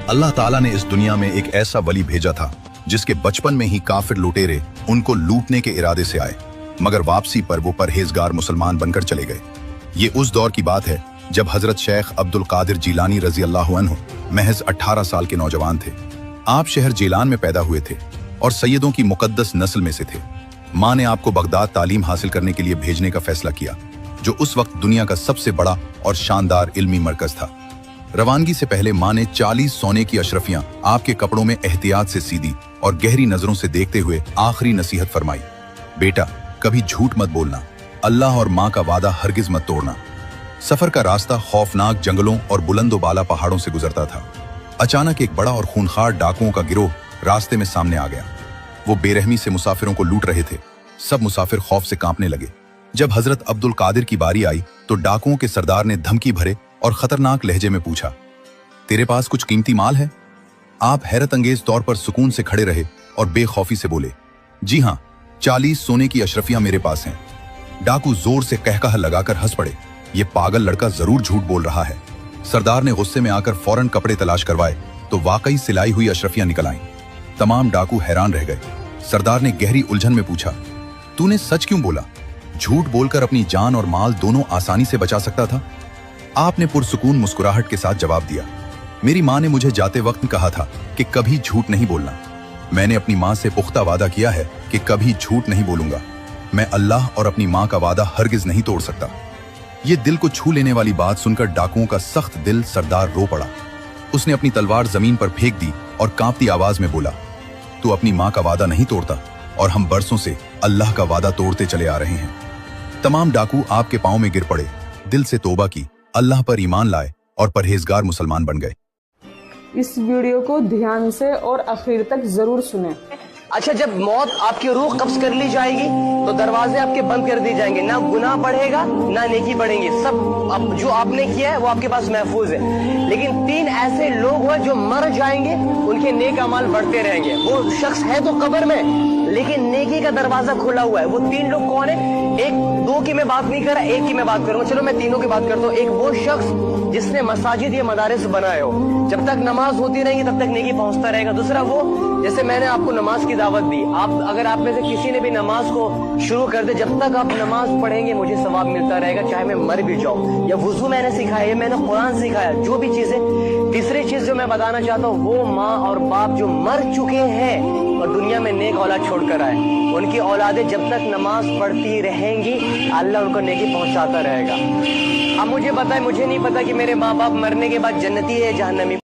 अल्लाह ताला ने इस दुनिया में एक ऐसा वली भेजा था जिसके बचपन में ही काफिर लुटेरे उनको लूटने के इरादे से आए, मगर वापसी पर वो परहेजगार मुसलमान बनकर चले गए। ये उस दौर की बात है जब हजरत शेख अब्दुल कादिर जीलानी रजी अल्लाहु अन्हु महज 18 साल के नौजवान थे। आप शहर जेलान में पैदा हुए थे और सैयदों की मुकद्दस नस्ल में से थे। माँ ने आपको बगदाद तालीम हासिल करने के लिए भेजने का फैसला किया, जो उस वक्त दुनिया का सबसे बड़ा और शानदार इल्मी मरकज था। रवानगी से पहले माँ ने 40 सोने की अशरफियां आपके कपड़ों में एहतियात से सीधी और गहरी नजरों से देखते हुए आखिरी नसीहत फरमाई, बेटा कभी झूठ मत बोलना, अल्लाह और माँ का वादा हरगिज मत तोड़ना। सफर का रास्ता खौफनाक जंगलों और बुलंदोबाला पहाड़ों से गुजरता था। अचानक एक बड़ा और खूंखार डाकुओं का गिरोह रास्ते में सामने आ गया। वो बेरहमी से मुसाफिरों को लूट रहे थे। सब मुसाफिर खौफ से कांपने लगे। जब हजरत अब्दुल कादिर की बारी आई तो डाकुओं के सरदार ने धमकी भरे और खतरनाक लहजे में पूछा, तेरे पास कुछ कीमती माल है? आप हैरत अंगेज तौर पर सुकून से खड़े रहे और बेखौफी से बोले, जी हाँ, 40 सोने की अशरफियां मेरे पास हैं। डाकू जोर से कहकहा लगाकर हंस पड़े, ये पागल लड़का जरूर झूठ बोल रहा है। सरदार ने गुस्से में आकर फौरन कपड़े तलाश करवाए तो वाकई सिलाई हुई अशरफियां निकल आईं। तमाम डाकू हैरान रह गए। सरदार ने गहरी उलझन में पूछा, तूने सच क्यों बोला? झूठ बोलकर अपनी जान और माल दोनों आसानी से बचा सकता था। आपने पुरसुकून मुस्कुराहट के साथ जवाब दिया, मेरी माँ ने मुझे जाते वक्त कहा था कि कभी झूठ नहीं बोलना। मैंने अपनी माँ से पुख्ता वादा किया है कि कभी झूठ नहीं बोलूंगा। मैं अल्लाह और अपनी माँ का वादा हरगिज नहीं तोड़ सकता। ये दिल को छू लेने वाली बात सुनकर डाकुओं का सख्त दिल सरदार रो पड़ा। उसने अपनी तलवार जमीन पर फेंक दी और कांपती आवाज में बोला, तू अपनी माँ का वादा नहीं तोड़ता और हम बरसों से अल्लाह का वादा तोड़ते चले आ रहे हैं। तमाम डाकू आपके पांव में गिर पड़े, दिल से तौबा की, अल्लाह पर ईमान लाए और परहेजगार मुसलमान बन गए। इस वीडियो को ध्यान से और आखिर तक जरूर सुनें। अच्छा, जब मौत आपकी रूह कब्ज कर ली जाएगी तो दरवाजे आपके बंद कर दिए जाएंगे, ना गुनाह बढ़ेगा ना नेकी बढ़ेंगे। सब जो आपने किया है वो आपके पास महफूज है। लेकिन 3 ऐसे लोग हैं जो मर जाएंगे, उनके नेक अमाल बढ़ते रहेंगे। वो शख्स है तो कब्र में, लेकिन नेकी का दरवाजा खुला हुआ है। वो 3 लोग कौन है? एक 2 की मैं बात नहीं कर रहा, एक की मैं बात करूंगा। चलो मैं तीनों की बात करता हूँ। एक वो शख्स जिसने मसाजिद या मदारिस बनाए हो, जब तक नमाज होती रहेगी तब तक नेकी पहुंचता रहेगा। दूसरा वो, जैसे मैंने आपको नमाज की दावत दी, अगर आप में से किसी ने भी नमाज को शुरू कर दे, जब तक आप नमाज पढ़ेंगे मुझे सवाब मिलता रहेगा, चाहे मैं मर भी जाऊं। या वुजू मैंने सिखाया, या मैंने कुरान सिखाया, जो भी चीजें। तीसरी चीज जो मैं बताना चाहता हूँ, वो माँ और बाप जो मर चुके हैं और दुनिया में नेक औलाद छोड़कर आए, उनकी औलादें जब तक नमाज पढ़ती रहेंगी अल्लाह उनको नेकी पहुंचाता रहेगा। अब मुझे बताए, मुझे नहीं पता कि मेरे माँ बाप मरने के बाद जन्नती है या जहन्नमी।